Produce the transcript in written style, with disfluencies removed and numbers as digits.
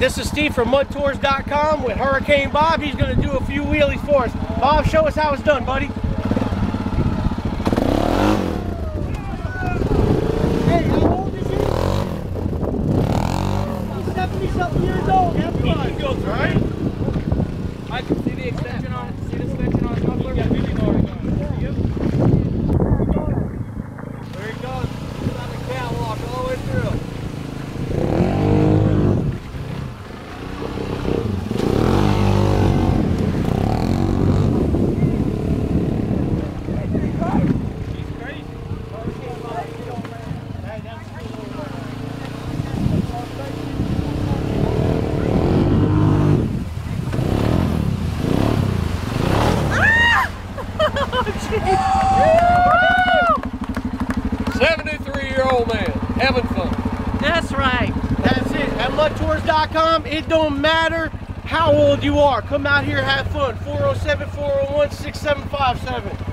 This is Steve from MudTours.com with Hurricane Bob. He's going to do a few wheelies for us. Bob, show us how it's done, buddy. Hey, how old is he? He's 70-something years old. Have fun. He goes, right? I can see the extension on it. See the extension on the muffler? Yeah, really going. There he goes. He's on the catwalk all the way through. Old man, having fun. That's right. That's it. At MudTours.com, it don't matter how old you are. Come out here, have fun. 407-401-6757.